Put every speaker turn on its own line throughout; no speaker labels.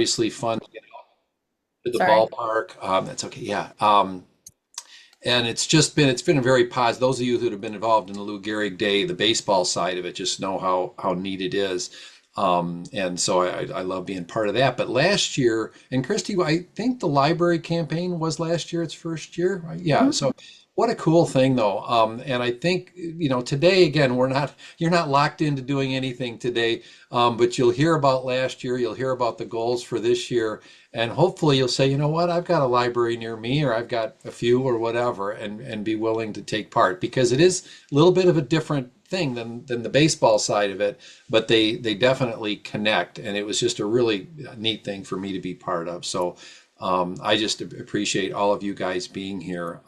obviously fun to get out to the
Sorry.
ballpark. That's okay. Yeah. And it's been a very positive. Those of you who have been involved in the Lou Gehrig Day, the baseball side of it, just know how neat it is. And so I love being part of that. But last year, and Christy, I think the library campaign was last year, its first year. Right? Yeah.
Mhm.
So what a cool thing though. And I think, today again, you're not locked into doing anything today. But you'll hear about last year, you'll hear about the goals for this year, and hopefully you'll say, you know what, I've got a library near me, or I've got a few, or whatever, and be willing to take part, because it is a little bit of a different thing than the baseball side of it, but they definitely connect, and it was just a really neat thing for me to be part of. So I just appreciate all of you guys being here.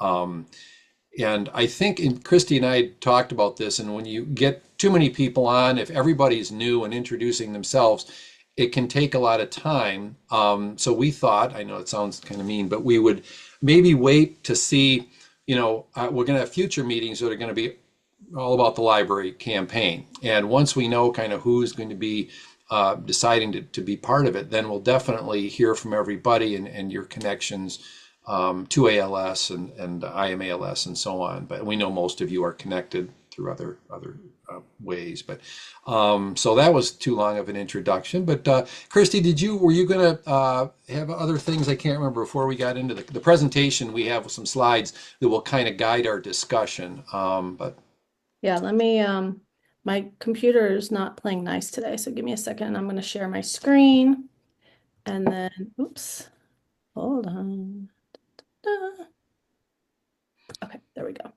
And I think, and Christy and I talked about this, and when you get too many people on, if everybody's new and introducing themselves, it can take a lot of time. So we thought, I know it sounds kind of mean, but we would maybe wait to see, we're going to have future meetings that are going to be all about the library campaign. And once we know kind of who's going to be deciding to be part of it, then we'll definitely hear from everybody and your connections to ALS and AM ALS and so on. But we know most of you are connected through other ways. But so that was too long of an introduction. But Christy, were you going to have other things? I can't remember before we got into the presentation. We have some slides that will kind of guide our discussion. But
Yeah, let me, my computer is not playing nice today, so give me a second. I'm going to share my screen and then, oops, hold on. Da. Okay, there we go.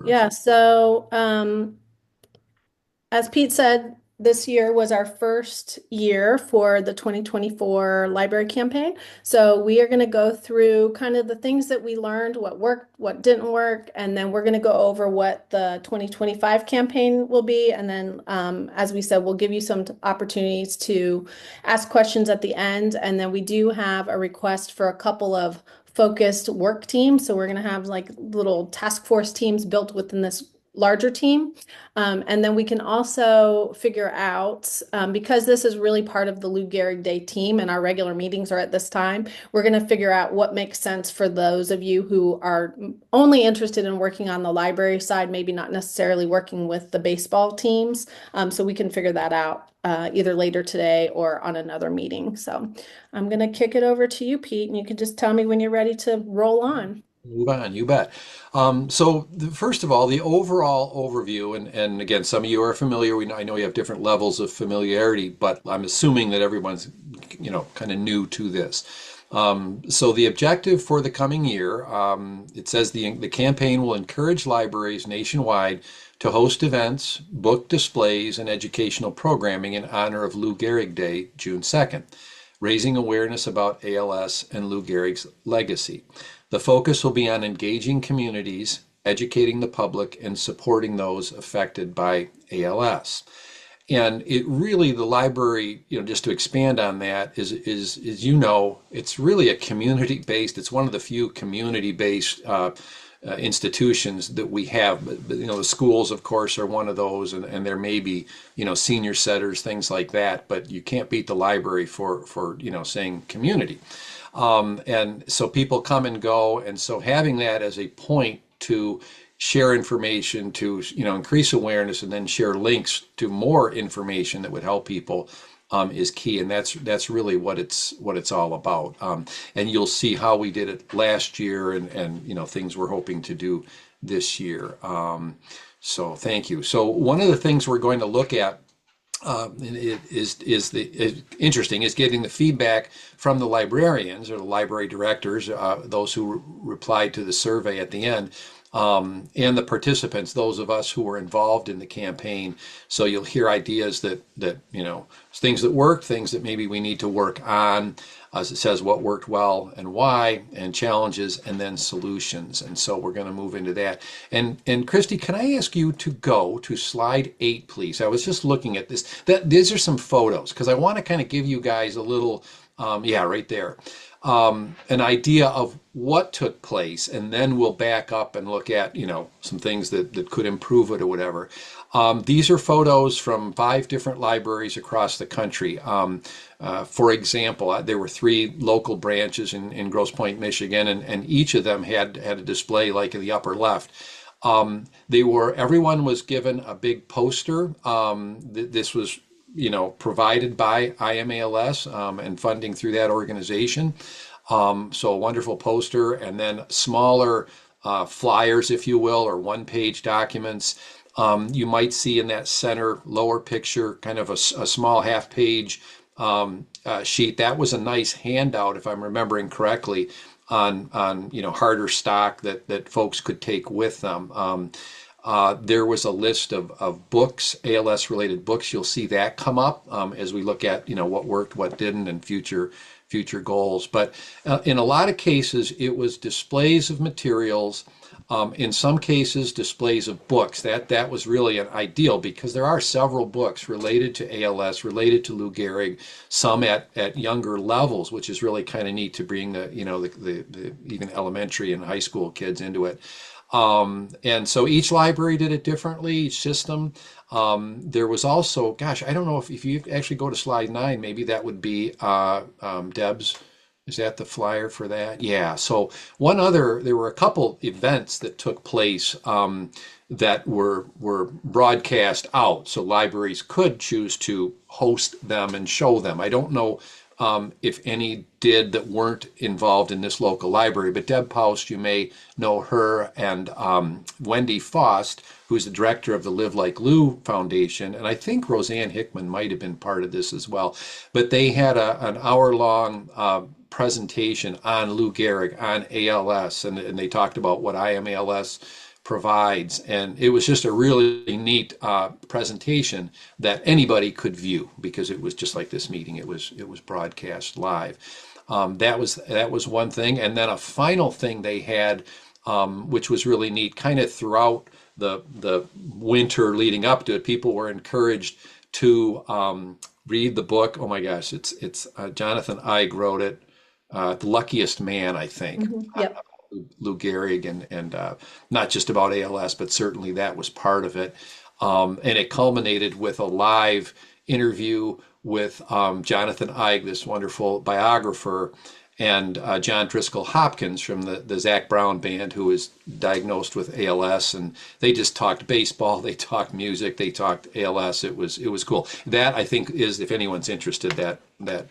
Yeah,
perfect.
so as Pete said, this year was our first year for the 2024 library campaign. So we are going to go through kind of the things that we learned, what worked, what didn't work, and then we're going to go over what the 2025 campaign will be. And then, as we said, we'll give you some opportunities to ask questions at the end. And then we do have a request for a couple of focused work teams. So we're going to have like little task force teams built within this larger team. And then we can also figure out, because this is really part of the Lou Gehrig Day team and our regular meetings are at this time, we're going to figure out what makes sense for those of you who are only interested in working on the library side, maybe not necessarily working with the baseball teams. So we can figure that out either later today or on another meeting. So I'm going to kick it over to you, Pete, and you can just tell me when you're ready to roll on.
Move on, you bet. First of all, the overall overview, and again, some of you are familiar. I know you have different levels of familiarity, but I'm assuming that everyone's, kind of new to this. So the objective for the coming year, it says the campaign will encourage libraries nationwide to host events, book displays, and educational programming in honor of Lou Gehrig Day, June 2nd, raising awareness about ALS and Lou Gehrig's legacy. The focus will be on engaging communities, educating the public, and supporting those affected by ALS. And it really, the library, just to expand on that, is it's really a community-based. It's one of the few community-based institutions that we have. But the schools, of course, are one of those, and there may be senior centers, things like that. But you can't beat the library for saying community. And so people come and go, and so having that as a point to share information, to increase awareness, and then share links to more information that would help people is key, and that's really what it's all about. And you'll see how we did it last year, and things we're hoping to do this year. So thank you. So one of the things we're going to look at is interesting is getting the feedback from the librarians or the library directors, those who replied to the survey at the end, and the participants, those of us who were involved in the campaign. So you'll hear ideas that things that work, things that maybe we need to work on. As it says, what worked well and why, and challenges, and then solutions. And so we're going to move into that. And Christy, can I ask you to go to slide 8, please? I was just looking at this. These are some photos because I want to kind of give you guys a little, right there, an idea of what took place, and then we'll back up and look at some things that could improve it or whatever. These are photos from 5 different libraries across the country. For example, there were three local branches in Grosse Pointe, Michigan, and each of them had a display like in the upper left. Everyone was given a big poster. This was, provided by AM ALS and funding through that organization. So a wonderful poster, and then smaller flyers, if you will, or one-page documents. You might see in that center lower picture kind of a small half-page sheet. That was a nice handout, if I'm remembering correctly, on harder stock that folks could take with them. There was a list of books, ALS related books. You'll see that come up as we look at what worked, what didn't, and future goals. But in a lot of cases, it was displays of materials. In some cases, displays of books. That was really an ideal, because there are several books related to ALS, related to Lou Gehrig, some at younger levels, which is really kind of neat to bring the even elementary and high school kids into it. And so each library did it differently, each system. There was also, gosh, I don't know if you actually go to slide 9, maybe that would be Deb's. Is that the flyer for that? Yeah. So there were a couple events that took place that were broadcast out. So libraries could choose to host them and show them. I don't know if any did that weren't involved in this local library, but Deb Paust, you may know her, and Wendy Faust, who's the director of the Live Like Lou Foundation, and I think Roseanne Hickman might have been part of this as well. But they had an hour-long presentation on Lou Gehrig, on ALS, and they talked about what AM ALS provides, and it was just a really neat presentation that anybody could view, because it was just like this meeting. It was broadcast live. That was one thing, and then a final thing they had, which was really neat. Kind of throughout the winter leading up to it, people were encouraged to read the book. Oh my gosh, it's Jonathan Eig wrote it. The Luckiest Man, I think.
Yep.
Lou Gehrig, and not just about ALS, but certainly that was part of it. And it culminated with a live interview with Jonathan Eig, this wonderful biographer, and John Driscoll Hopkins from the Zac Brown Band, who was diagnosed with ALS, and they just talked baseball, they talked music, they talked ALS. It was cool. That, I think, is, if anyone's interested, that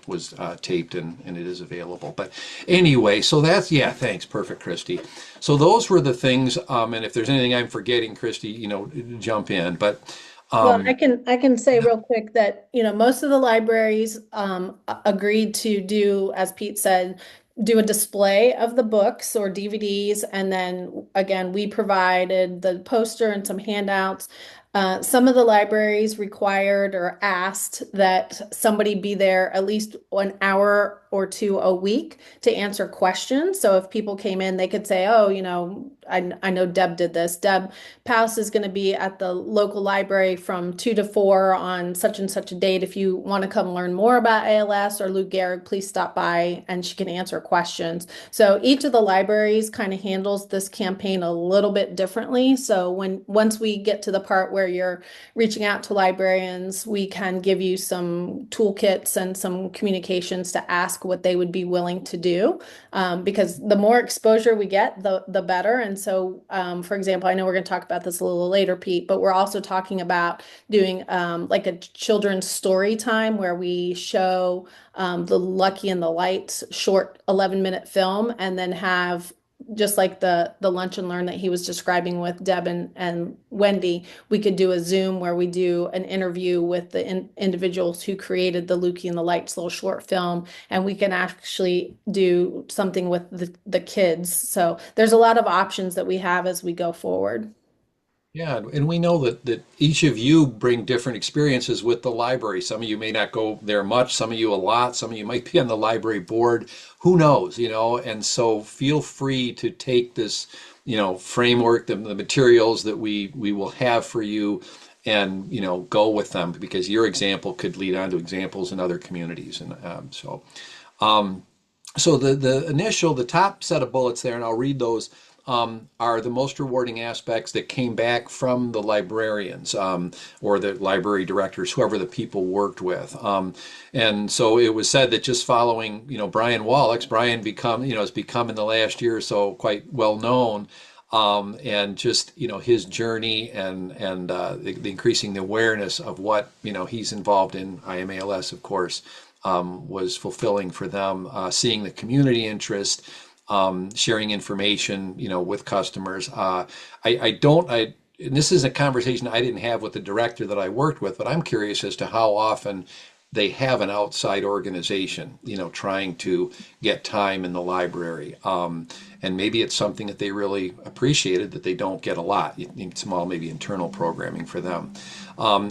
was taped and it is available. But anyway, so that's, yeah, thanks, perfect, Christy. So those were the things, and if there's anything I'm forgetting, Christy, jump in. But
well, I can say real quick that, most of the libraries agreed to do, as Pete said, do a display of the books or DVDs. And then again, we provided the poster and some handouts. Some of the libraries required or asked that somebody be there at least 1 hour or two a week to answer questions. So if people came in, they could say, oh, I know Deb did this. Deb Paus is going to be at the local library from 2 to 4 on such and such a date. If you want to come learn more about ALS or Lou Gehrig, please stop by and she can answer questions. So each of the libraries kind of handles this campaign a little bit differently. So once we get to the part where you're reaching out to librarians, we can give you some toolkits and some communications to ask what they would be willing to do, because the more exposure we get, the better. And so, for example, I know we're going to talk about this a little later, Pete, but we're also talking about doing like a children's story time where we show the Lucky and the Lights short 11-minute film, and then have, just like the lunch and learn that he was describing with Deb and Wendy, we could do a Zoom where we do an interview with the individuals who created the Lukey and the Lights little short film, and we can actually do something with the kids. So there's a lot of options that we have as we go forward.
yeah, and we know that each of you bring different experiences with the library. Some of you may not go there much, some of you a lot, some of you might be on the library board. Who knows, and so feel free to take this, framework, the materials that we will have for you, and go with them, because your example could lead on to examples in other communities. And so the top set of bullets there, and I'll read those. are the most rewarding aspects that came back from the librarians or the library directors, whoever the people worked with. And so it was said that just following, Brian Wallach's, Brian has become in the last year or so quite well known. And just his journey and the increasing the awareness of what he's involved in, AM ALS, of course, was fulfilling for them. Seeing the community interest, sharing information, with customers. And this is a conversation I didn't have with the director that I worked with, but I'm curious as to how often they have an outside organization, trying to get time in the library. And maybe it's something that they really appreciated that they don't get a lot. You need some maybe internal programming for them.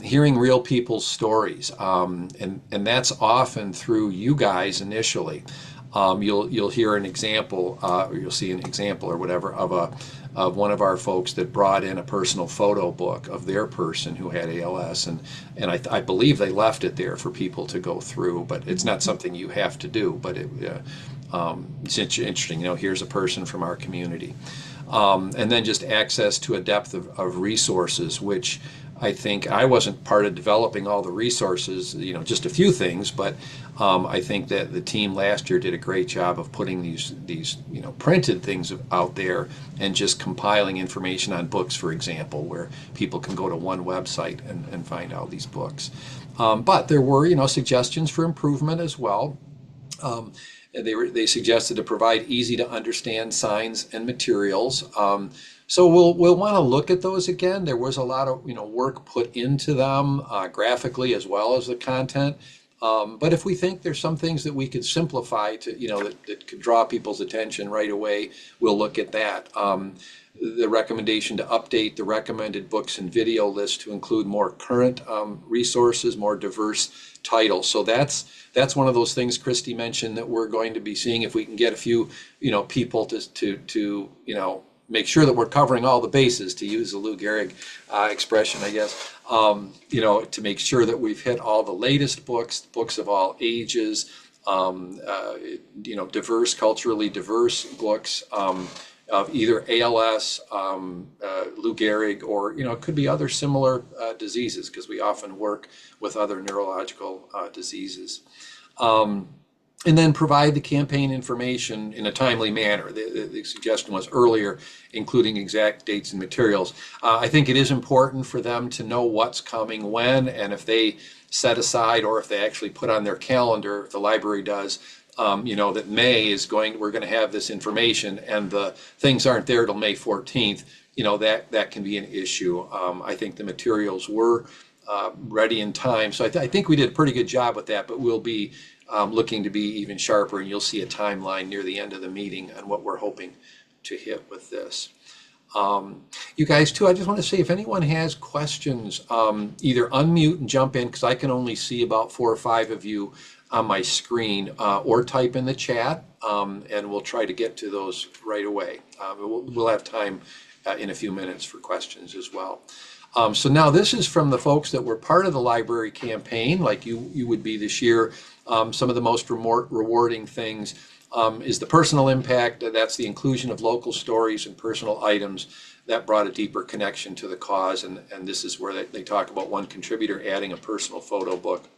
Hearing real people's stories, and that's often through you guys initially. You'll hear an example, or you'll see an example or whatever of one of our folks that brought in a personal photo book of their person who had ALS, and I believe they left it there for people to go through, but it's not something you have to do. But it's interesting. Here's a person from our community, and then just access to a depth of resources, which I think I wasn't part of developing all the resources, just a few things, but I think that the team last year did a great job of putting these printed things out there and just compiling information on books, for example, where people can go to one website and find all these books. But there were, suggestions for improvement as well. They suggested to provide easy to understand signs and materials. So we'll want to look at those again. There was a lot of work put into them graphically as well as the content. But if we think there's some things that we could simplify to that could draw people's attention right away, we'll look at that. The recommendation to update the recommended books and video list to include more current resources, more diverse titles. So that's one of those things Christy mentioned that we're going to be seeing if we can get a few people to make sure that we're covering all the bases, to use the Lou Gehrig expression, I guess, to make sure that we've hit all the latest books of all ages, culturally diverse books of either ALS, Lou Gehrig, or, it could be other similar diseases, because we often work with other neurological diseases. And then provide the campaign information in a timely manner. The suggestion was earlier, including exact dates and materials. I think it is important for them to know what's coming when, and if they set aside or if they actually put on their calendar, if the library does, that May is we're going to have this information and the things aren't there till May 14th, that can be an issue. I think the materials were ready in time. So I think we did a pretty good job with that, but we'll be looking to be even sharper, and you'll see a timeline near the end of the meeting on what we're hoping to hit with this. You guys too, I just want to say if anyone has questions, either unmute and jump in, because I can only see about 4 or 5 of you on my screen, or type in the chat, and we'll try to get to those right away. We'll have time in a few minutes for questions as well. So now this is from the folks that were part of the library campaign, like you would be this year. Some of the most rewarding things is the personal impact. That's the inclusion of local stories and personal items that brought a deeper connection to the cause. And this is where they talk about one contributor adding a personal photo book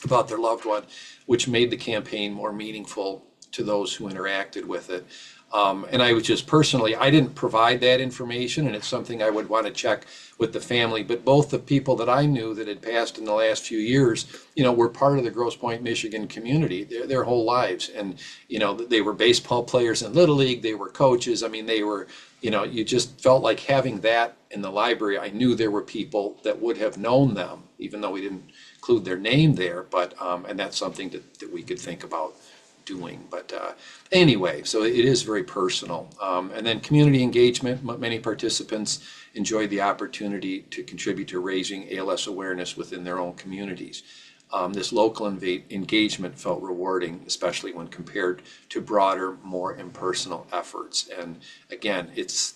about their loved one, which made the campaign more meaningful to those who interacted with it. And I was just personally, I didn't provide that information, and it's something I would want to check with the family, but both the people that I knew that had passed in the last few years, were part of the Grosse Pointe, Michigan community their whole lives. And, they were baseball players in Little League, they were coaches. I mean, they were, you just felt like having that in the library. I knew there were people that would have known them, even though we didn't include their name there, but, and that's something that we could think about doing. But anyway, so it is very personal. And then community engagement. Many participants enjoyed the opportunity to contribute to raising ALS awareness within their own communities. This local engagement felt rewarding, especially when compared to broader, more impersonal efforts. And again,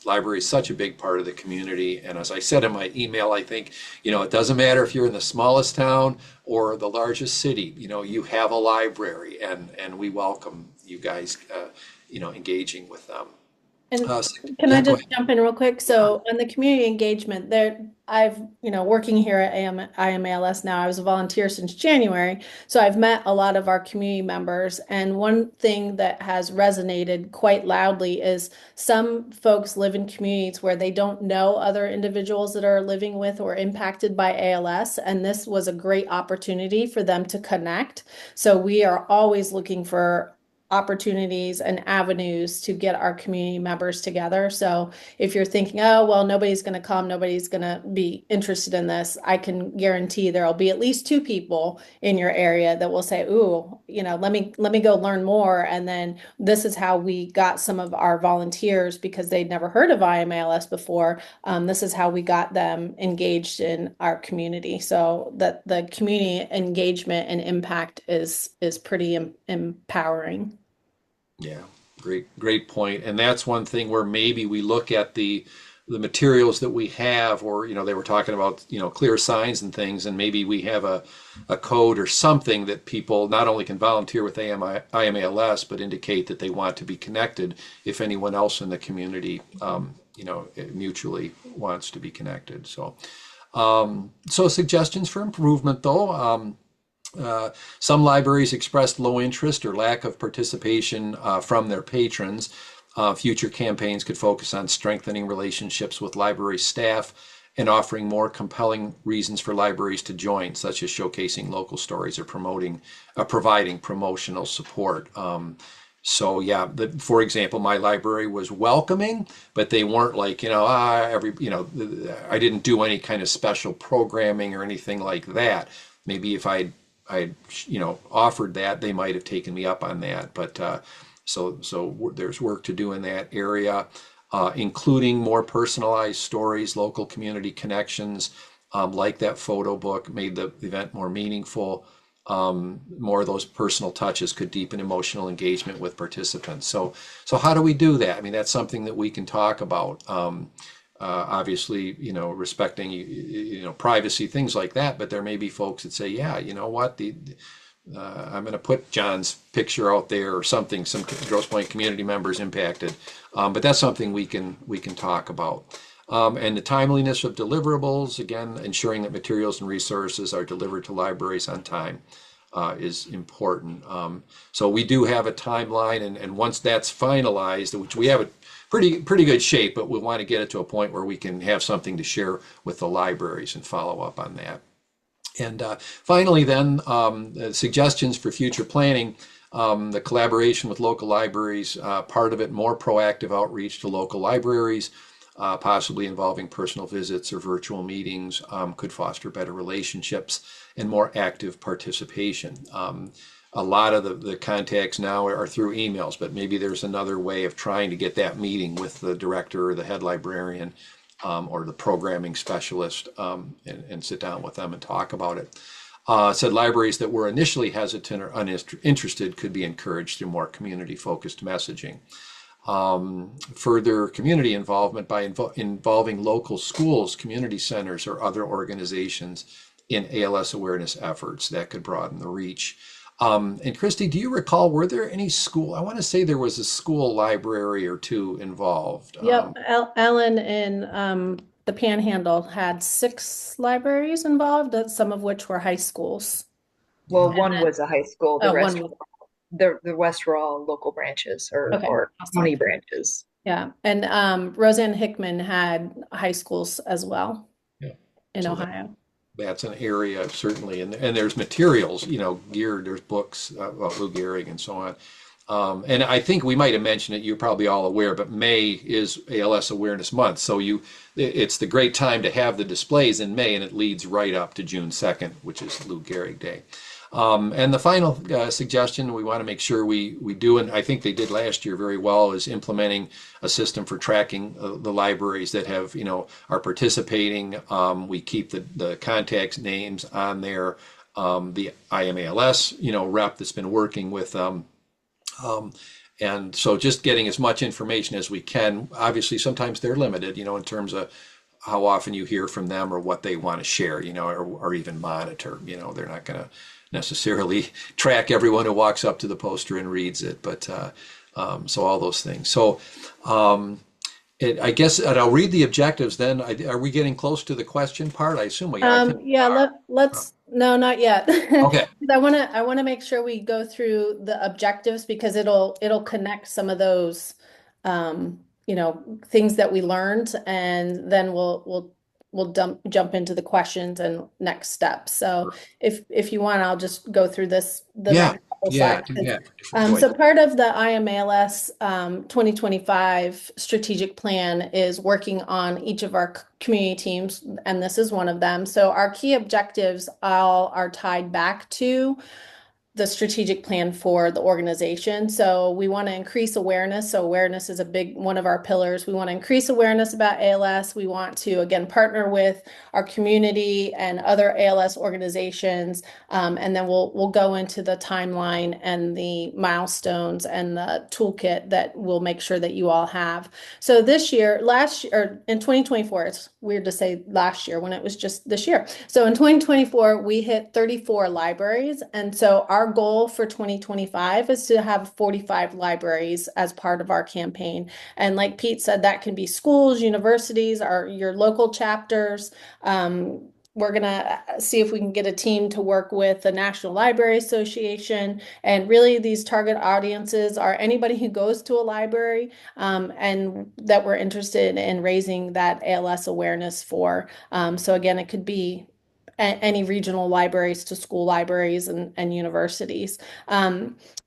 library is such a big part of the community. And as I said in my email, I think, it doesn't matter if you're in the smallest town or the largest city, you have a library, and we welcome you guys, engaging with them.
And
So-
can I
yeah, go
just
ahead.
jump in real quick?
Sure.
So on the community engagement, there I've, working here at AM ALS now, I was a volunteer since January. So I've met a lot of our community members. And one thing that has resonated quite loudly is some folks live in communities where they don't know other individuals that are living with or impacted by ALS. And this was a great opportunity for them to connect. So we are always looking for opportunities and avenues to get our community members together. So if you're thinking, oh, well, nobody's going to come, nobody's going to be interested in this, I can guarantee there'll be at least two people in your area that will say, ooh, let me go learn more. And then this is how we got some of our volunteers because they'd never heard of IMALS before. This is how we got them engaged in our community. So that the community engagement and impact is pretty empowering.
Yeah, great point. And that's one thing where maybe we look at the materials that we have, or they were talking about clear signs and things, and maybe we have a code or something that people not only can volunteer with IMALS, but indicate that they want to be connected if anyone else in the community mutually wants to be connected. So suggestions for improvement though. Some libraries expressed low interest or lack of participation from their patrons. Future campaigns could focus on strengthening relationships with library staff and offering more compelling reasons for libraries to join, such as showcasing local stories or providing promotional support. So yeah, for example, my library was welcoming, but they weren't like, I didn't do any kind of special programming or anything like that. Maybe if I offered that, they might have taken me up on that. But there's work to do in that area, including more personalized stories, local community connections, like that photo book made the event more meaningful. More of those personal touches could deepen emotional engagement with participants. So how do we do that? I mean, that's something that we can talk about. Obviously, respecting, privacy, things like that. But there may be folks that say, yeah, you know what, I'm going to put John's picture out there or something. Some Grosse Pointe community members impacted, but that's something we can talk about. And the timeliness of deliverables, again, ensuring that materials and resources are delivered to libraries on time is important. So we do have a timeline, and once that's finalized, which we have a pretty good shape, but we want to get it to a point where we can have something to share with the libraries and follow up on that. And finally, then, suggestions for future planning, the collaboration with local libraries, part of it, more proactive outreach to local libraries, possibly involving personal visits or virtual meetings, could foster better relationships and more active participation. A lot of the contacts now are through emails, but maybe there's another way of trying to get that meeting with the director or the head librarian, or the programming specialist, and sit down with them and talk about it. Said libraries that were initially hesitant or uninterested could be encouraged through more community-focused messaging. Further community involvement by involving local schools, community centers, or other organizations in ALS awareness efforts that could broaden the reach. And Christy, do you recall, were there any school? I want to say there was a school library or two involved.
Yep, Ellen in the Panhandle had six libraries involved, some of which were high schools.
Yeah.
Well, one was a high school, the
One
rest
was
the rest were all local branches
okay,
or
awesome.
county branches.
Yeah, and Roseanne Hickman had high schools as well
Yeah.
in
So
Ohio.
that's an area certainly, and there's materials, geared. There's books about Lou Gehrig and so on. And I think we might have mentioned it. You're probably all aware, but May is ALS Awareness Month, so it's the great time to have the displays in May, and it leads right up to June 2nd, which is Lou Gehrig Day. And the final suggestion we want to make sure we do, and I think they did last year very well, is implementing a system for tracking the libraries that have, are participating. We keep the contacts names on there. The IMALS, rep that's been working with them. And so just getting as much information as we can. Obviously, sometimes they're limited, in terms of how often you hear from them or what they want to share, or even monitor. They're not going to necessarily track everyone who walks up to the poster and reads it, but so all those things. So I guess, and I'll read the objectives then. Are we getting close to the question part? I assume I think we
Yeah,
are.
let's, no, not yet.
Okay.
I want to make sure we go through the objectives because it'll connect some of those, things that we learned, and then we'll jump into the questions and next steps. So if you want, I'll just go through the
Yeah.
next couple
Yeah.
slides.
Yeah. Go
So
ahead.
part of the AM ALS 2025 strategic plan is working on each of our community teams, and this is one of them. So our key objectives all are tied back to the strategic plan for the organization. So we want to increase awareness. So awareness is a big one of our pillars. We want to increase awareness about ALS. We want to, again, partner with our community and other ALS organizations. And then we'll go into the timeline and the milestones and the toolkit that we'll make sure that you all have. So last year, or in 2024, it's weird to say last year when it was just this year. So in 2024, we hit 34 libraries. And so our goal for 2025 is to have 45 libraries as part of our campaign. And like Pete said, that can be schools, universities, or your local chapters. We're going to see if we can get a team to work with the National Library Association. And really, these target audiences are anybody who goes to a library and that we're interested in raising that ALS awareness for. So again, it could be any regional libraries to school libraries and universities.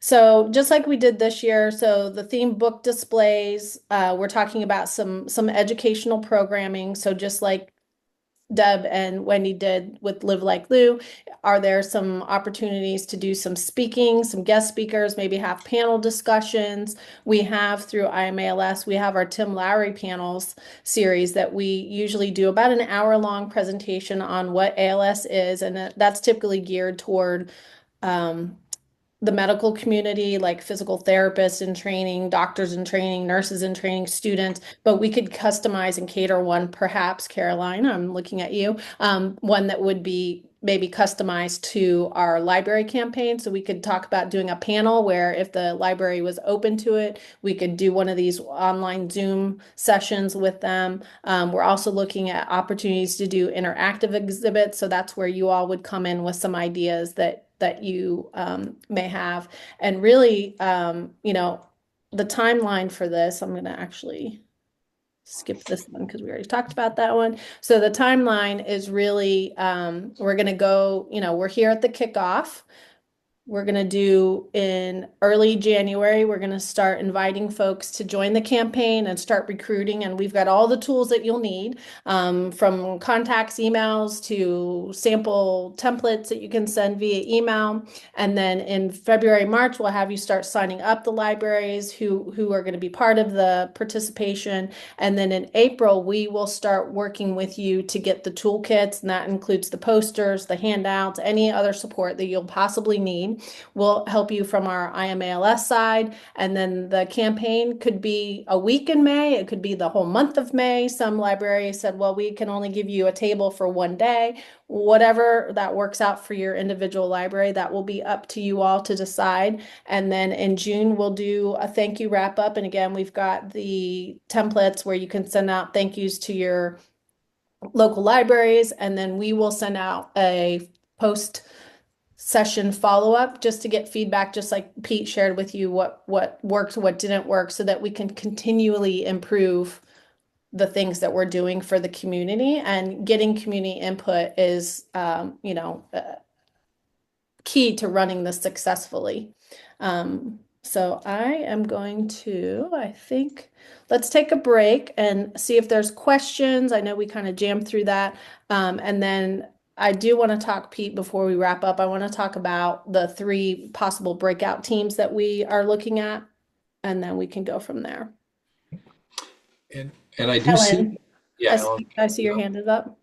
So just like we did this year, so the theme book displays, we're talking about some educational programming. So just like Deb and Wendy did with Live Like Lou, are there some opportunities to do some speaking, some guest speakers, maybe have panel discussions? We have through IMALS, we have our Tim Lowry panels series that we usually do about an hour-long presentation on what ALS is, and that's typically geared toward the medical community, like physical therapists in training, doctors in training, nurses in training, students, but we could customize and cater one, perhaps, Caroline, I'm looking at you, one that would be maybe customized to our library campaign. So we could talk about doing a panel where if the library was open to it, we could do one of these online Zoom sessions with them. We're also looking at opportunities to do interactive exhibits. So that's where you all would come in with some ideas that you may have. And really, the timeline for this, I'm going to actually skip this one because we already talked about that one. So the timeline is really, we're going to go, we're here at the kickoff. We're going to do in early January, we're going to start inviting folks to join the campaign and start recruiting. And we've got all the tools that you'll need, from contacts, emails to sample templates that you can send via email. And then in February, March, we'll have you start signing up the libraries who are going to be part of the participation. And then in April, we will start working with you to get the toolkits, and that includes the posters, the handouts, any other support that you'll possibly need. We'll help you from our IMALS side. And then the campaign could be a week in May. It could be the whole month of May. Some libraries said, well, we can only give you a table for one day. Whatever that works out for your individual library, that will be up to you all to decide. And then in June, we'll do a thank you wrap up. And again, we've got the templates where you can send out thank yous to your local libraries. And then we will send out a post session follow-up just to get feedback, just like Pete shared with you what worked, what didn't work, so that we can continually improve the things that we're doing for the community. And getting community input is key to running this successfully. So I am going to, I think, let's take a break and see if there's questions. I know we kind of jammed through that. And then I do want to talk, Pete, before we wrap up, I want to talk about the 3 possible breakout teams that we are looking at, and then we can go from there.
And I do see,
Ellen,
yeah,
I see your hand is up.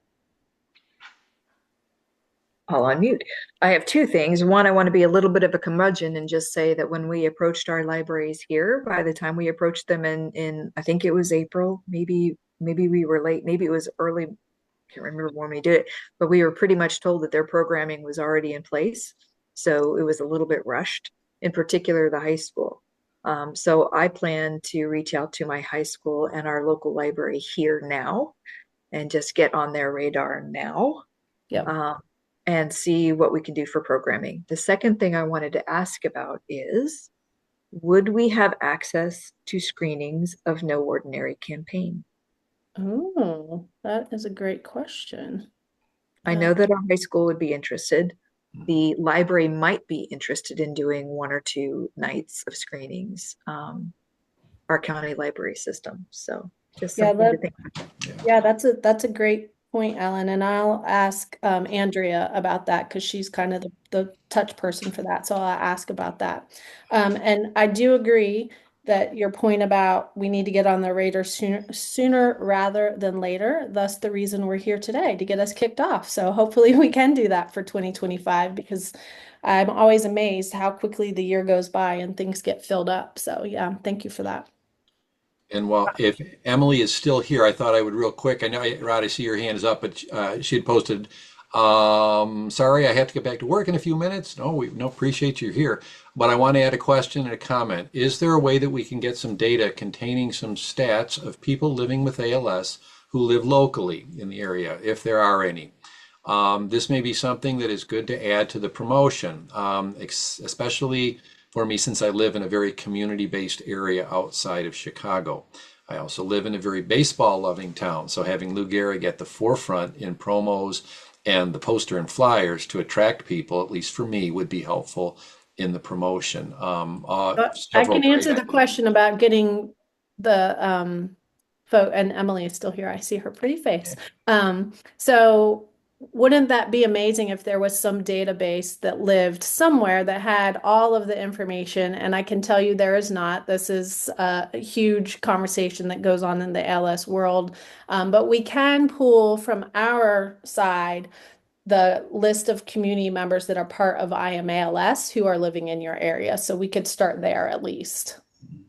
I'll unmute. I have 2 things. One, I want to be a little bit of a curmudgeon and just say that when we approached our libraries here, by the time we approached them in I think it was April, maybe we were late, maybe it was early, I can't remember when we did it, but we were pretty much told that their programming was already in place. So it was a little bit rushed, in particular the high school. So I plan to reach out to my high school and our local library here now and just get on their radar now,
Yep.
um, and see what we can do for programming. The second thing I wanted to ask about is, would we have access to screenings of No Ordinary Campaign?
Oh, that is a great question.
I know that our high school would be interested. The library might be interested in doing 1 or 2 nights of screenings, our county library system. So just
Yeah,
something to think about.
yeah, that's a great point, Ellen, and I'll ask Andrea about that because she's kind of the touch person for that. So I'll ask about that. And I do agree that your point about we need to get on the radar sooner rather than later. Thus, the reason we're here today to get us kicked off. So hopefully we can do that for 2025 because I'm always amazed how quickly the year goes by and things get filled up. So yeah, thank you for that.
And while if Emily is still here, I thought I would real quick. I know, Rod, I see your hand is up, but she had posted, sorry, I have to get back to work in a few minutes. No, we no appreciate you here. But I want to add a question and a comment. Is there a way that we can get some data containing some stats of people living with ALS who live locally in the area, if there are any? This may be something that is good to add to the promotion, especially for me since I live in a very community-based area outside of Chicago. I also live in a very baseball-loving town, so having Lou Gehrig at the forefront in promos and the poster and flyers to attract people, at least for me, would be helpful in the promotion.
I
Several
can
great
answer the
ideas.
question about getting the vote, and Emily is still here. I see her pretty face. So wouldn't that be amazing if there was some database that lived somewhere that had all of the information? And I can tell you there is not. This is a huge conversation that goes on in the ALS world. But we can pull from our side the list of community members that are part of AM ALS who are living in your area. So we could start there at least.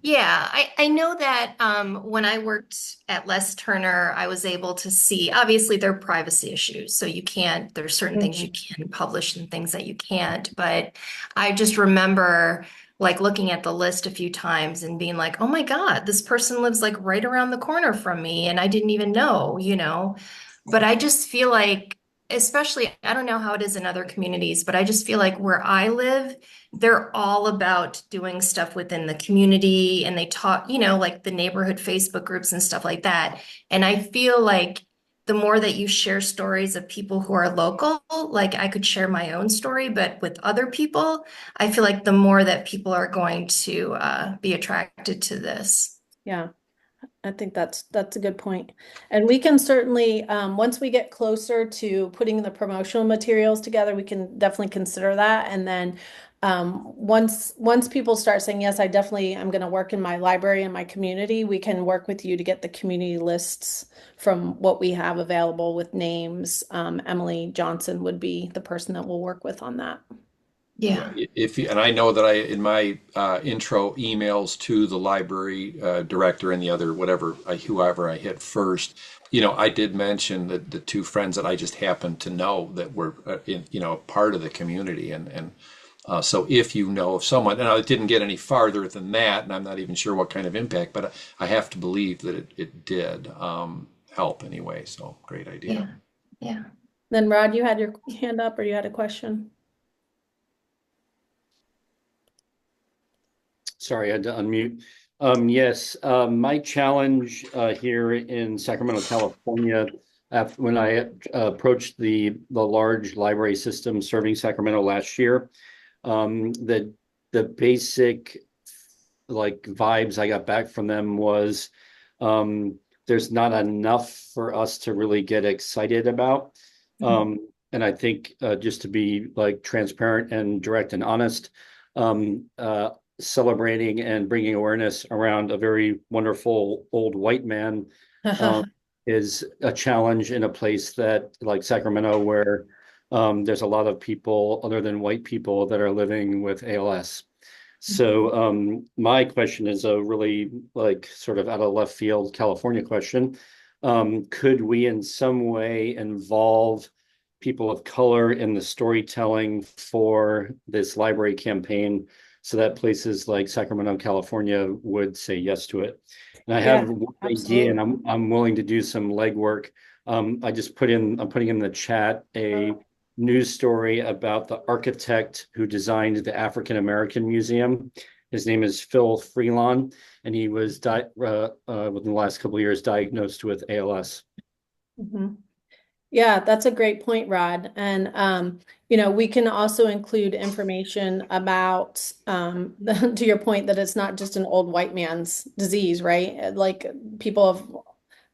Yeah, I know that when I worked at Les Turner, I was able to see, obviously, there are privacy issues. So you can't, there's certain things you
Mhm.
can publish and things that you can't. But I just remember like looking at the list a few times and being like, oh my God, this person lives like right around the corner from me and I didn't even know, you know. But I just feel like, especially, I don't know how it is in other communities, but I just feel like where I live, they're all about doing stuff within the community and they talk, you know, like the neighborhood Facebook groups and stuff like that. And I feel like the more that you share stories of people who are local, like I could share my own story, but with other people, I feel like the more that people are going to be attracted to this.
Yeah. I think that's a good point. And we can certainly, once we get closer to putting the promotional materials together, we can definitely consider that. And then once people start saying, yes, I definitely am going to work in my library and my community, we can work with you to get the community lists from what we have available with names. Emily Johnson would be the person that we'll work with on that.
Yeah,
Yeah.
if you, and I know that I in my intro emails to the library director and the other whoever I hit first, I did mention that the two friends that I just happened to know that were part of the community, and so if you know of someone, and I didn't get any farther than that, and I'm not even sure what kind of impact, but I have to believe that it did help anyway. So great idea.
Yeah. Yeah.
Then Rod, you had your hand up or you had a question?
Sorry, I had to unmute. Yes, my challenge here in Sacramento, California, when I approached the large library system serving Sacramento last year, the basic like vibes I got back from them was there's not enough for us to really get excited about. And I think just to be like transparent and direct and honest, celebrating and bringing awareness around a very wonderful old white man is a challenge in a place that like Sacramento, where there's a lot of people other than white people that are living with ALS. So my question is a really like sort of out of left field California question. Could we in some way involve people of color in the storytelling for this library campaign so that places like Sacramento, California would say yes to it. And I have one idea, and I'm willing to do some legwork. I'm putting in the chat a news story about the architect who designed the African American Museum. His name is Phil Freelon, and he was within the last couple of years diagnosed with ALS.
Mhm. Yeah, that's a great point, Rod. And we can also include information about to your point that it's not just an old white man's disease, right? Like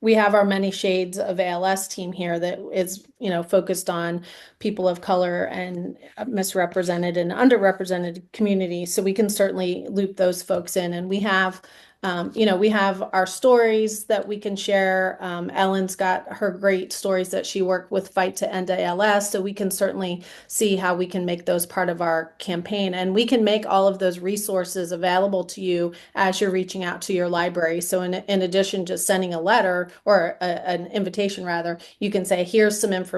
we have our many shades of ALS team here that is, focused on people of color and misrepresented and underrepresented communities. So we can certainly loop those folks in, and we have our stories that we can share. Ellen's got her great stories that she worked with Fight to End ALS. So we can certainly see how we can make those part of our campaign. And we can make all of those resources available to you as you're reaching out to your library. So in addition to sending a letter or an invitation rather, you can say, here's some information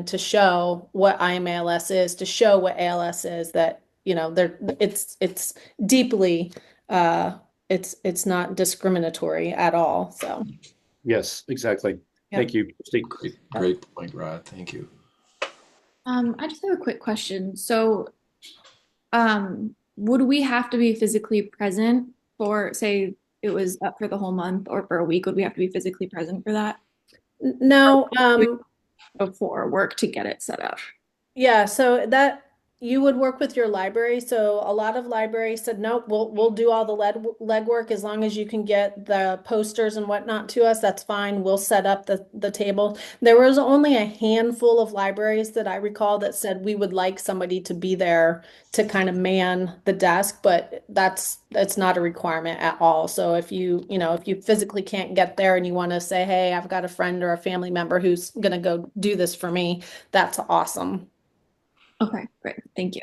to show what AM ALS is, to show what ALS is, that, it's deeply, it's not discriminatory at all. So
Yes, exactly.
Yeah.
Thank you, Steve.
Great point, Rod. Thank you.
I just have a quick question. So, would we have to be physically present for, say, it was up for the whole month or for a week? Would we have to be physically present for that
no,
before work to get it set up?
yeah, so that you would work with your library. So a lot of libraries said, nope, we'll do all the legwork as long as you can get the posters and whatnot to us. That's fine. We'll set up the table. There was only a handful of libraries that I recall that said we would like somebody to be there to kind of man the desk, but that's not a requirement at all. So if you physically can't get there and you want to say, hey, I've got a friend or a family member who's going to go do this for me, that's awesome.
Okay, great. Thank you.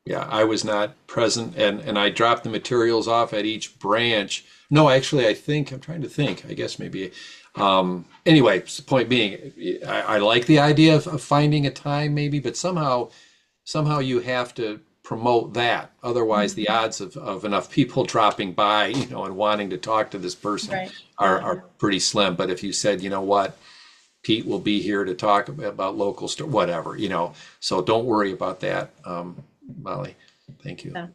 Yeah, I was not present, and I dropped the materials off at each branch. No, actually, I'm trying to think. I guess maybe. Anyway, the point being, I like the idea of finding a time maybe, but somehow you have to promote that. Otherwise, the odds of enough people dropping by, and wanting to talk to this person
Right.
are pretty slim. But if you said, you know what, Pete will be here to talk about local whatever, so don't worry about that, Molly. Thank you.
Yeah.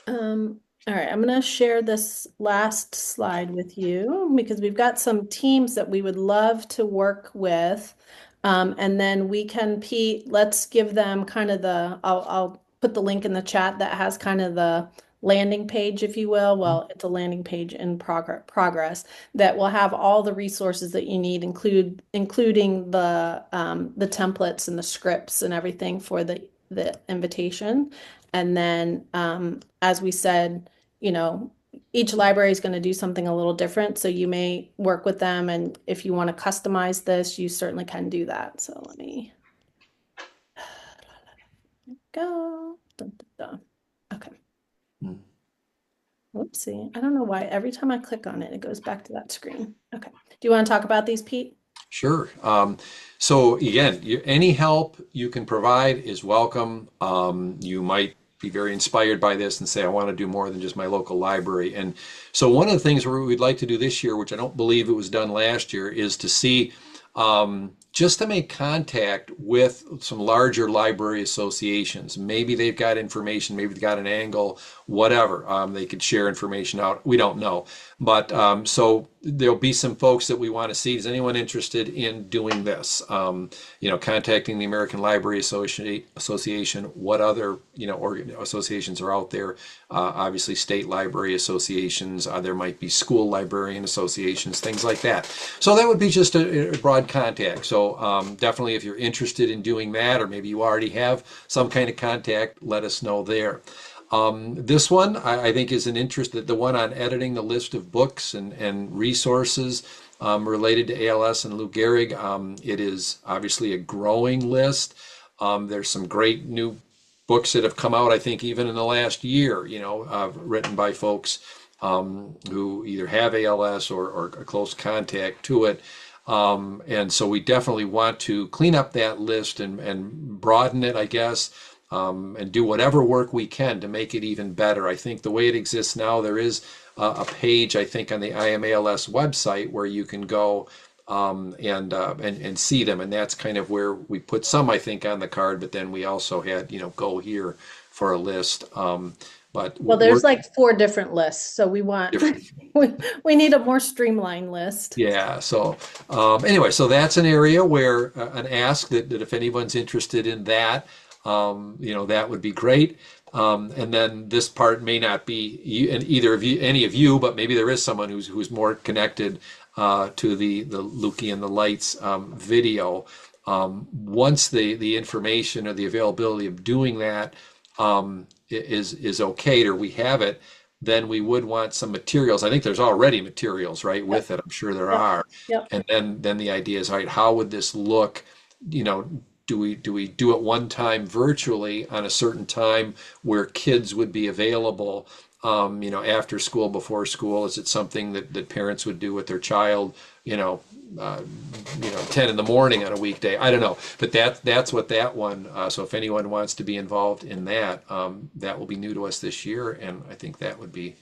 All right, I'm going to share this last slide with you because we've got some teams that we would love to work with. And then we can, Pete, let's give them kind of I'll put the link in the chat that has kind of the landing page, if you will. Well, it's a landing page in progress that will have all the resources that you need, including the templates and the scripts and everything for the invitation. And then, as we said, each library is going to do something a little different. So you may work with them. And if you want to customize this, you certainly can do that. So let me go. Dun, dun, dun. Okay. Whoopsie. I don't know why every time I click on it, it goes back to that screen. Okay. Do you want to talk about these, Pete?
Sure. So again, any help you can provide is welcome. You might be very inspired by this and say, I want to do more than just my local library. And so one of the things we'd like to do this year, which I don't believe it was done last year, is to see just to make contact with some larger library associations. Maybe they've got information, maybe they've got an angle, whatever. They could share information out. We don't know. But so there'll be some folks that we want to see. Is anyone interested in doing this? Contacting the American Library Association. What other, associations are out there? Obviously, state library associations. There might be school librarian associations, things like that. So that would be just a broad contact. So definitely, if you're interested in doing that, or maybe you already have some kind of contact, let us know there. This one, I think, is an interest, the one on editing the list of books and resources related to ALS and Lou Gehrig. It is obviously a growing list. There's some great new books that have come out, I think, even in the last year, written by folks who either have ALS or a close contact to it. And so we definitely want to clean up that list and broaden it, I guess, and do whatever work we can to make it even better. I think the way it exists now, there is a page, I think, on the AM ALS website where you can go and see them, and that's kind of where we put some, I think, on the card. But then we also had, go here for a list. But
Well, there's like 4 different lists, so we want
different.
we need a more streamlined list.
Yeah. So anyway, so that's an area where an ask that if anyone's interested in that, that would be great. And then this part may not be you, and either of you, any of you, but maybe there is someone who's more connected to the Lukey and the Lights video. Once the information or the availability of doing that is okayed, or we have it, then we would want some materials. I think there's already materials, right, with it. I'm sure there are.
Yep.
And then the idea is, all right, how would this look? Do we do it one time virtually on a certain time where kids would be available, after school, before school? Is it something that parents would do with their child, 10 in the morning on a weekday? I don't know, but that's what that one. So if anyone wants to be involved in that, that will be new to us this year, and I think that would be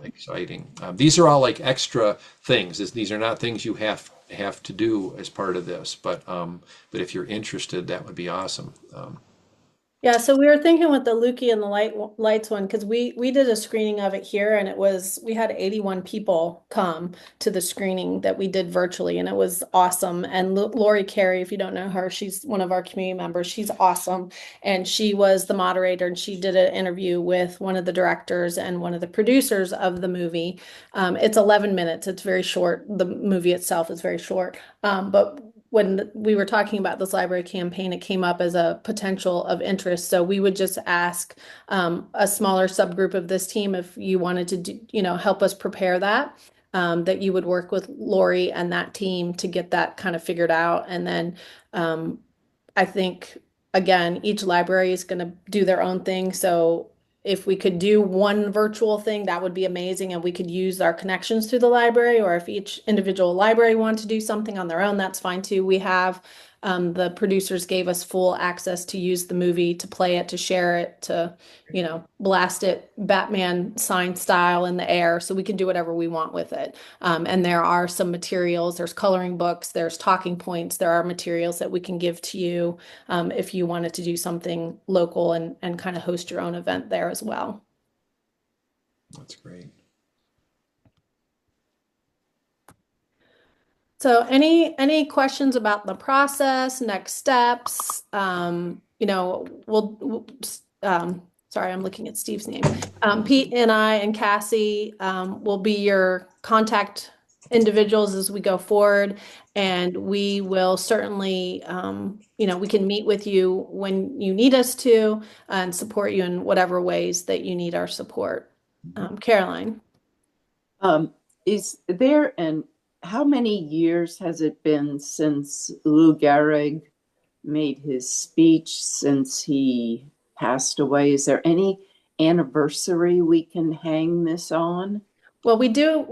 exciting. These are all like extra things. These are not things you have to do as part of this, but if you're interested, that would be awesome.
Yeah, so we were thinking with the Lukey and the Lights one, because we did a screening of it here, and we had 81 people come to the screening that we did virtually, and it was awesome. And Lori Carey, if you don't know her, she's one of our community members. She's awesome, and she was the moderator, and she did an interview with one of the directors and one of the producers of the movie. It's 11 minutes. It's very short. The movie itself is very short, but when we were talking about this library campaign, it came up as a potential of interest. So we would just ask a smaller subgroup of this team, if you wanted to do, help us prepare that, that you would work with Lori and that team to get that kind of figured out. And then I think, again, each library is going to do their own thing. So if we could do one virtual thing, that would be amazing, and we could use our connections through the library. Or if each individual library wanted to do something on their own, that's fine too. We have the producers gave us full access to use the movie, to play it, to share it, to blast it Batman sign style in the air, so we can do whatever we want with it. And there are some materials. There's coloring books. There's talking points. There are materials that we can give to you if you wanted to do something local and kind of host your own event there as well.
That's great.
So any questions about the process, next steps? Sorry, I'm looking at Steve's name. Pete and I and Cassie will be your contact individuals as we go forward, and we will certainly, we can meet with you when you need us to and support you in whatever ways that you need our support. Caroline.
Is there how many years has it been since Lou Gehrig made his speech, since he passed away? Is there any anniversary we can hang this on?
Well, we do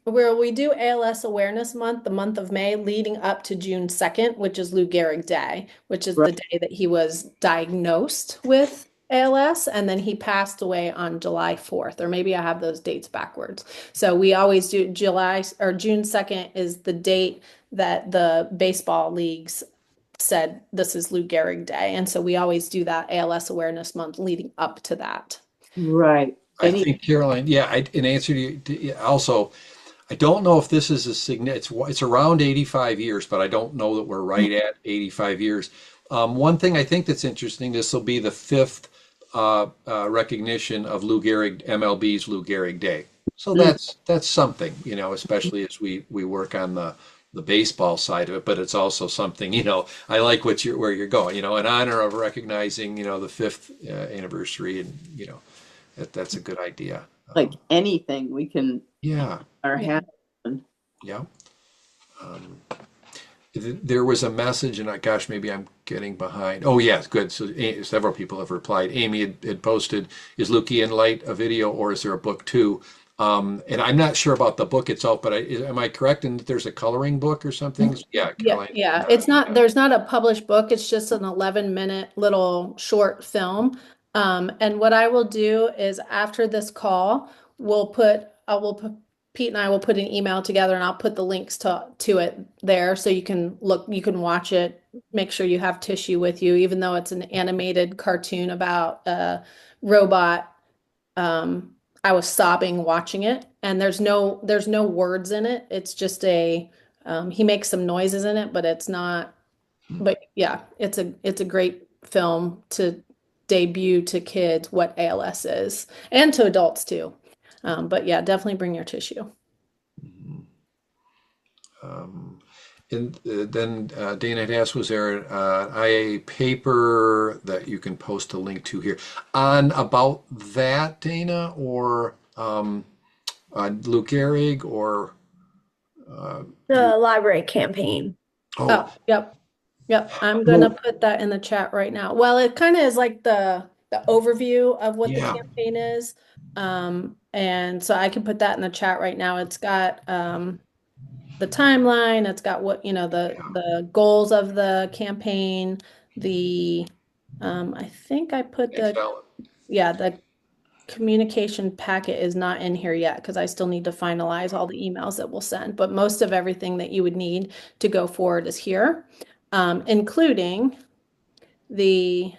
ALS Awareness Month, the month of May, leading up to June 2nd, which is Lou Gehrig Day, which is the day that he was diagnosed with ALS, and then he passed away on July 4th, or maybe I have those dates backwards. So we always do June 2nd is the date that the baseball leagues said this is Lou Gehrig Day. And so we always do that ALS Awareness Month leading up to that.
Right.
I think, Caroline, in answer to you, also, I don't know if this is a significant, it's around 85 years, but I don't know that we're right at 85 years. One thing I think that's interesting, this will be the 5th recognition of Lou Gehrig, MLB's Lou Gehrig Day. So that's something, especially as we work on the baseball side of it, but it's also something, I like where you're going, in honor of recognizing, the 5th anniversary, and, that's a good idea.
Like anything we can our hand.
Yeah. There was a message, and gosh, maybe I'm getting behind. Oh, yes, good. So several people have replied. Amy had posted, is Lukey and Light a video, or is there a book too? And I'm not sure about the book itself, but am I correct in that there's a coloring book or something? Yeah,
Yeah,
Caroline.
yeah. It's not, there's not a published book. It's just an 11-minute little short film. And what I will do is after this call, Pete and I will put an email together and I'll put the links to it there so you can look, you can watch it, make sure you have tissue with you, even though it's an animated cartoon about a robot. I was sobbing watching it, and there's no words in it. It's just he makes some noises in it, but it's not. But yeah, it's a great film to debut to kids what ALS is, and to adults too. But yeah, definitely bring your tissue.
Mhm. Um, and then Dana had asked, was there an IA paper that you can post a link to here on about that, Dana, or Lou Gehrig, or uh,
The library campaign.
oh,
Oh, yep. Yep, I'm gonna
well,
put that in the chat right now. Well, it kind of is like the overview of what the
yeah,
campaign is. And so I can put that in the chat right now. It's got the timeline, it's got what, the goals of the campaign, the I think I put
thanks, Val.
the communication packet is not in here yet because I still need to finalize all the emails that we'll send, but most of everything that you would need to go forward is here, including the,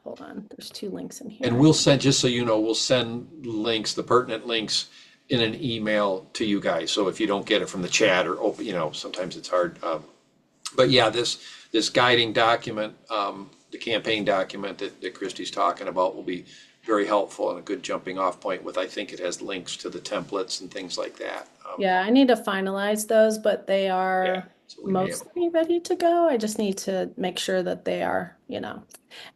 hold on, there's two links in
And
here.
we'll send, just so you know, we'll send links, the pertinent links in an email to you guys. So if you don't get it from the chat or open, sometimes it's hard. But yeah, this guiding document, the campaign document that Christy's talking about will be very helpful and a good jumping off point with, I think it has links to the templates and things like that.
Yeah, I need to finalize those, but they
Yeah,
are
so we may have,
mostly ready to go. I just need to make sure that they are,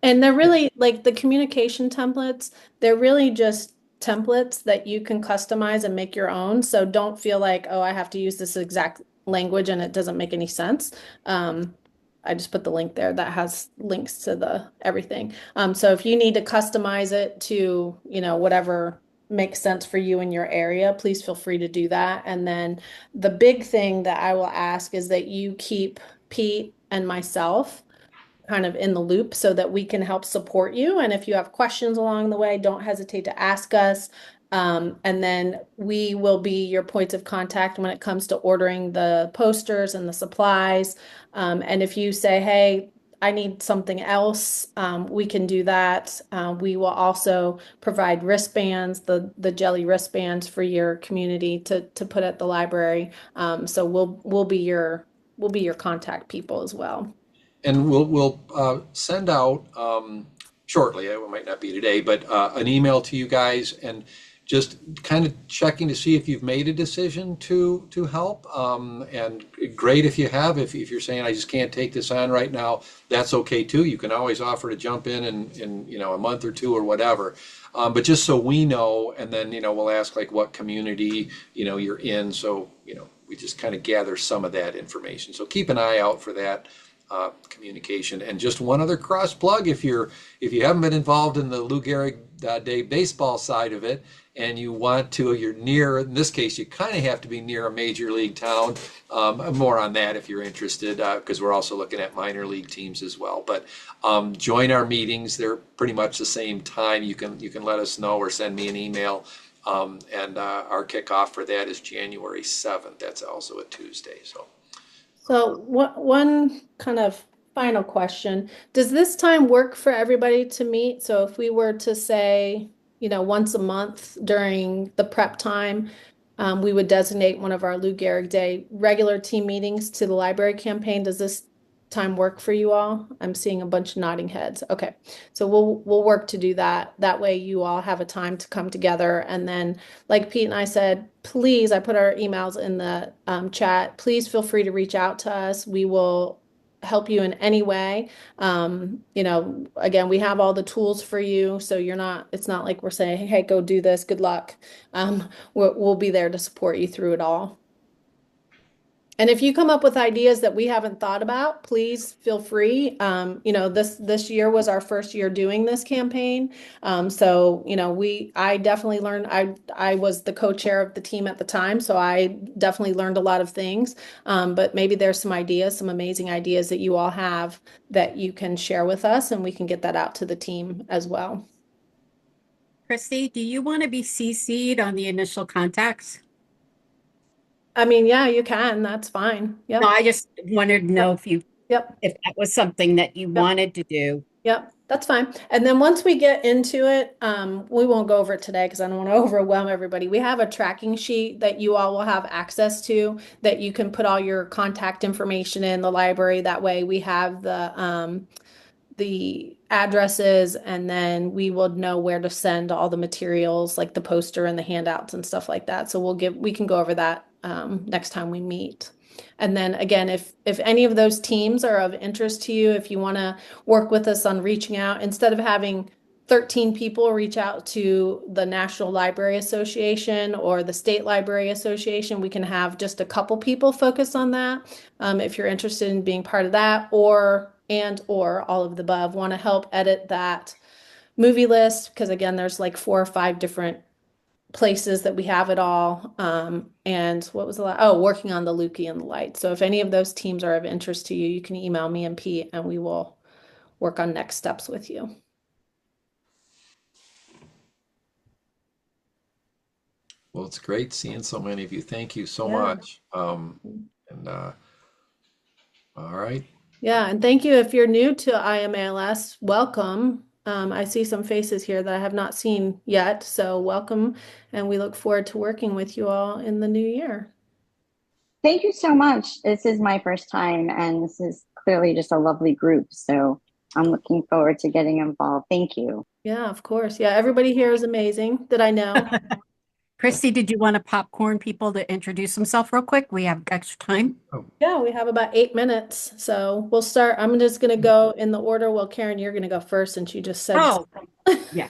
and they're really like the communication templates, they're really just templates that you can customize and make your own. So don't feel like, oh, I have to use this exact language and it doesn't make any sense. Um, I just put the link there that has links to the everything. So if you need to customize it to, whatever makes sense for you in your area, please feel free to do that. And then the big thing that I will ask is that you keep Pete and myself kind of in the loop so that we can help support you. And if you have questions along the way, don't hesitate to ask us. And then we will be your points of contact when it comes to ordering the posters and the supplies. And if you say, hey, I need something else, we can do that. We will also provide wristbands, the jelly wristbands for your community to put at the library. So we'll be your contact people as well.
and we'll send out shortly, it might not be today, but an email to you guys and just kind of checking to see if you've made a decision to help. And great if you have. If you're saying I just can't take this on right now, that's okay too. You can always offer to jump in a month or two or whatever. But just so we know, and then we'll ask like what community you're in, so we just kind of gather some of that information. So keep an eye out for that communication. And just one other cross plug, if you haven't been involved in the Lou Gehrig Day baseball side of it, and you want to, you're near, in this case, you kind of have to be near a major league town. More on that if you're interested, because we're also looking at minor league teams as well. But join our meetings; they're pretty much the same time. You can let us know or send me an email. And our kickoff for that is January 7th. That's also a Tuesday.
So one kind of final question. Does this time work for everybody to meet? So if we were to say, once a month during the prep time, we would designate one of our Lou Gehrig Day regular team meetings to the library campaign. Does this time work for you all? I'm seeing a bunch of nodding heads. Okay. So we'll work to do that. That way you all have a time to come together. And then, like Pete and I said, please, I put our emails in the chat. Please feel free to reach out to us. We will help you in any way. Again, we have all the tools for you. So it's not like we're saying, hey, go do this. Good luck. We'll be there to support you through it all. And if you come up with ideas that we haven't thought about, please feel free. This year was our first year doing this campaign. I definitely learned. I was the co-chair of the team at the time, so I definitely learned a lot of things. But maybe there's some ideas, some amazing ideas that you all have that you can share with us, and we can get that out to the team as well.
Christy, do you want to be CC'd on the initial contacts?
I mean, yeah, you can. That's fine. Yep.
No, I just wanted to know
Yep.
if that was something that you wanted to do.
Yep, that's fine. And then once we get into it, we won't go over it today because I don't want to overwhelm everybody. We have a tracking sheet that you all will have access to that you can put all your contact information in the library. That way we have the addresses, and then we will know where to send all the materials like the poster and the handouts and stuff like that. So we can go over that next time we meet. And then again, if any of those teams are of interest to you, if you want to work with us on reaching out, instead of having 13 people reach out to the National Library Association or the State Library Association, we can have just a couple people focus on that. If you're interested in being part of that, or all of the above, want to help edit that movie list, because again, there's like 4 or 5 different places that we have it all. And what was the last? Oh, working on the Lukey and the light. So if any of those teams are of interest to you, you can email me and Pete, and we will work on next steps with you.
Well, it's great seeing so many of you. Thank you so
Yeah.
much. All right.
Yeah, and thank you if you're new to AM ALS, welcome. I see some faces here that I have not seen yet, so welcome, and we look forward to working with you all in the new year.
Thank you so much. This is my first time, and this is clearly just a lovely group. So I'm looking forward to getting involved. Thank you.
Yeah, of course. Yeah, everybody here is amazing that I know.
Christy, did you want to popcorn people to introduce themselves real quick? We have extra time.
Yeah, we have about 8 minutes, so we'll start. I'm just going to go in the order. Well, Karen, you're going to go first, and she just said.
Oh, yeah.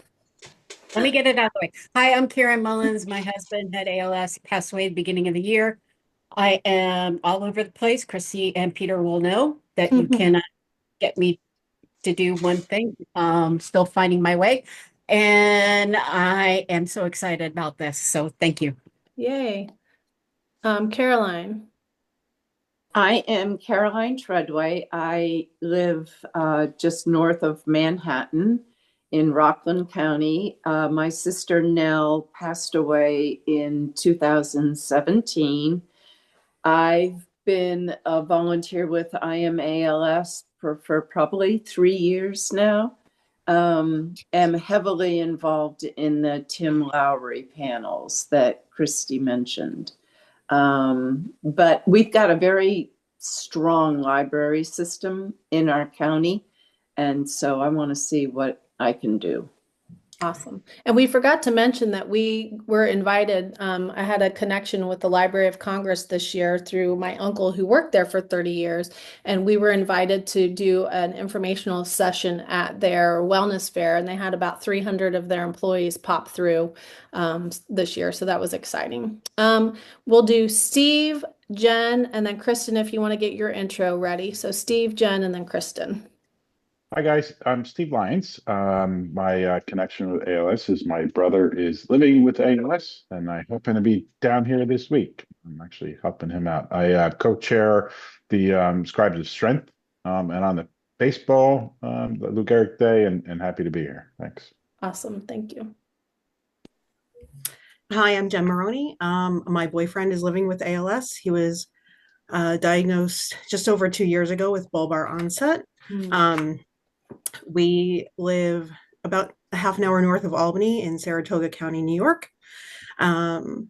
Let me get it out of the way. Hi, I'm Karen Mullins. My husband had ALS, passed away at the beginning of the year. I am all over the place. Chrissy and Peter will know that you cannot get me to do one thing. Still finding my way. And I am so excited about this. So thank you.
Yay. Caroline.
I am Caroline Treadway. I live just north of Manhattan in Rockland County. My sister Nell passed away in 2017. I've been a volunteer with AM ALS for probably 3 years now. Am heavily involved in the Tim Lowry panels that Christy mentioned. But we've got a very strong library system in our county, and so I want to see what I can do.
Awesome. And we forgot to mention that we were invited. I had a connection with the Library of Congress this year through my uncle who worked there for 30 years. And we were invited to do an informational session at their wellness fair. And they had about 300 of their employees pop through this year. So that was exciting. We'll do Steve, Jen, and then Kristen if you want to get your intro ready. So Steve, Jen, and then Kristen.
Hi guys, I'm Steve Lyons. My connection with ALS is my brother is living with ALS, and I happen to be down here this week. I'm actually helping him out. I co-chair the Scribes of Strength and on the baseball, the Lou Gehrig Day, and happy to be here. Thanks.
Awesome, thank you.
Hi, I'm Jen Maroney. My boyfriend is living with ALS. He was diagnosed just over 2 years ago with bulbar onset. We live about a half an hour north of Albany in Saratoga County, New York. And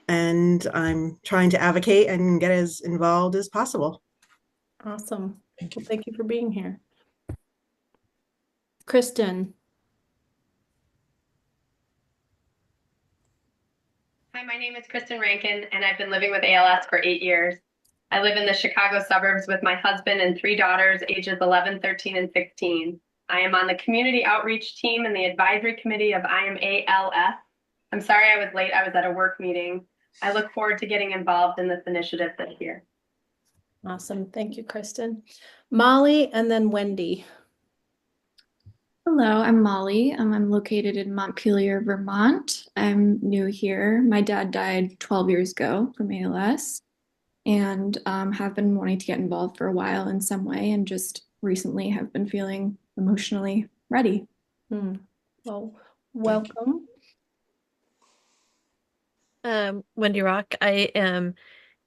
I'm trying to advocate and get as involved as possible.
Awesome. Well, thank you for being here. Kristen.
Hi, my name is Kristen Rankin, and I've been living with ALS for 8 years. I live in the Chicago suburbs with my husband and 3 daughters, ages 11, 13, and 16. I am on the community outreach team and the advisory committee of AM ALS. I'm sorry I was late. I was at a work meeting. I look forward to getting involved in this initiative this year.
Awesome. Thank you, Kristen. Molly and then Wendy.
Hello, I'm Molly. I'm located in Montpelier, Vermont. I'm new here. My dad died 12 years ago from ALS and have been wanting to get involved for a while in some way and just recently have been feeling emotionally ready.
Well, welcome.
Wendy Rock. I am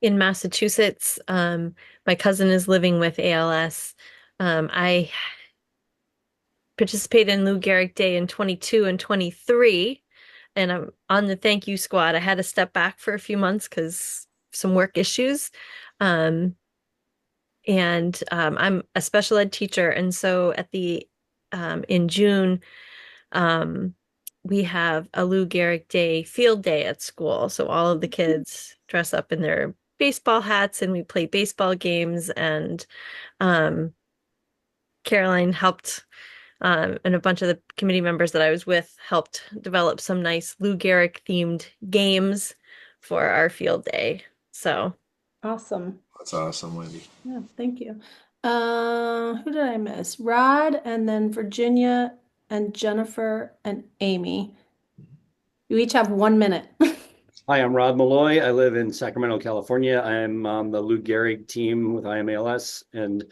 in Massachusetts. My cousin is living with ALS. I participated in Lou Gehrig Day in 22 and 23, and I'm on the thank you squad. I had to step back for a few months because some work issues. I'm a special ed teacher, and so at the in June, we have a Lou Gehrig Day field day at school. So all of the kids dress up in their baseball hats and we play baseball games. And Caroline helped, and a bunch of the committee members that I was with helped develop some nice Lou Gehrig themed games for our field day. So
awesome.
That's awesome, Wendy.
Yeah, thank you. Who did I miss? Rod and then Virginia and Jennifer and Amy. You each have 1 minute.
Hi, I'm Rod Malloy. I live in Sacramento, California. I'm on the Lou Gehrig team with AM ALS, and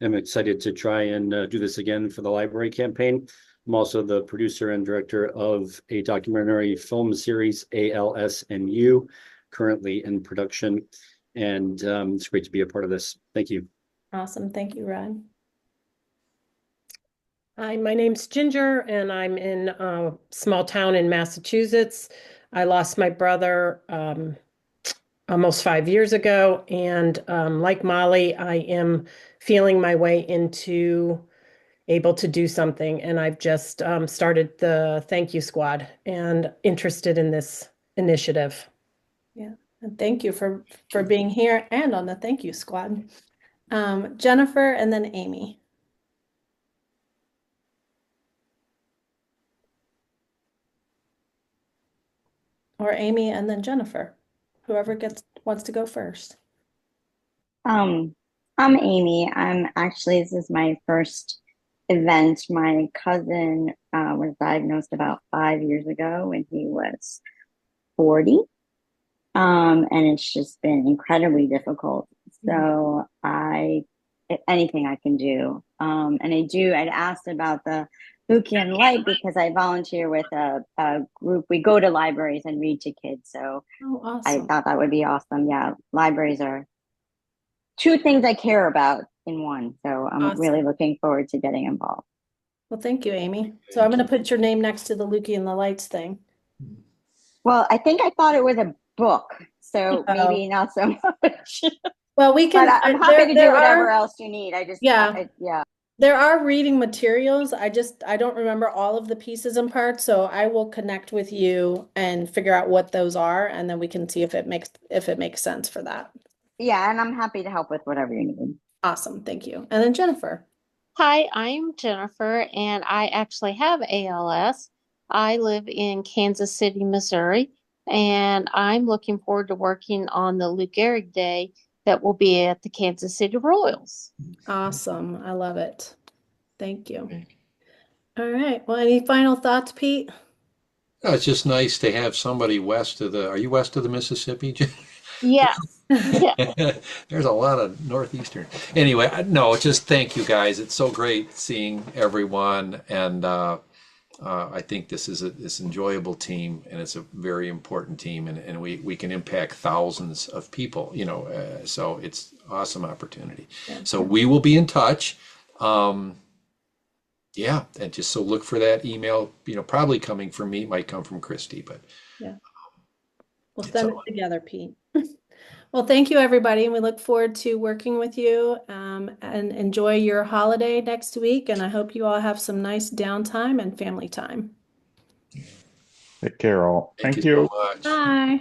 I'm excited to try and do this again for the library campaign. I'm also the producer and director of a documentary film series, ALS and Lou, currently in production. And it's great to be a part of this. Thank you.
Awesome. Thank you, Rod.
Hi, my name's Ginger, and I'm in a small town in Massachusetts. I lost my brother almost 5 years ago, and like Molly, I am feeling my way into able to do something, and I've just started the thank you squad and interested in this initiative.
Yeah, and thank you for being here and on the thank you squad. Jennifer and then Amy. Or Amy and then Jennifer. Whoever wants to go first.
I'm Amy. This is my first event. My cousin was diagnosed about 5 years ago when he was 40. And it's just been incredibly difficult. So anything I can do. I'd asked about the Lucky and Light because I volunteer with a group. We go to libraries and read to kids. So
awesome.
I thought that would be awesome. Yeah, libraries are two things I care about in one. So I'm really looking forward to getting involved.
Well, thank you, Amy. So I'm going to put your name next to the Lukey and the Lights thing.
Well, I think I thought it was a book, so maybe not so much.
Well, we can.
But I'm happy to do whatever else you need. Yeah.
There are reading materials. I don't remember all of the pieces and parts, so I will connect with you and figure out what those are, and then we can see if it makes sense for that.
Yeah, and I'm happy to help with whatever you need.
Awesome, thank you. And then Jennifer.
Hi, I'm Jennifer, and I actually have ALS. I live in Kansas City, Missouri, and I'm looking forward to working on the Lou Gehrig Day that will be at the Kansas City Royals.
Awesome. I love it. Thank you. All right. Well, any final thoughts, Pete?
Oh, it's just nice to have somebody west of are you west of the Mississippi?
Yeah.
There's a lot of northeastern. Anyway, no, just thank you guys. It's so great seeing everyone, and I think this is this enjoyable team, and it's a very important team, and we can impact thousands of people. So it's awesome opportunity. Yeah. So we will be in touch. Yeah, and just so look for that email. Probably coming from me, might come from Christy, but
yeah, we'll send it together, Pete. Well, thank you, everybody, and we look forward to working with you, and enjoy your holiday next week, and I hope you all have some nice downtime and family time.
Take care, all.
Thank you so much.
Bye.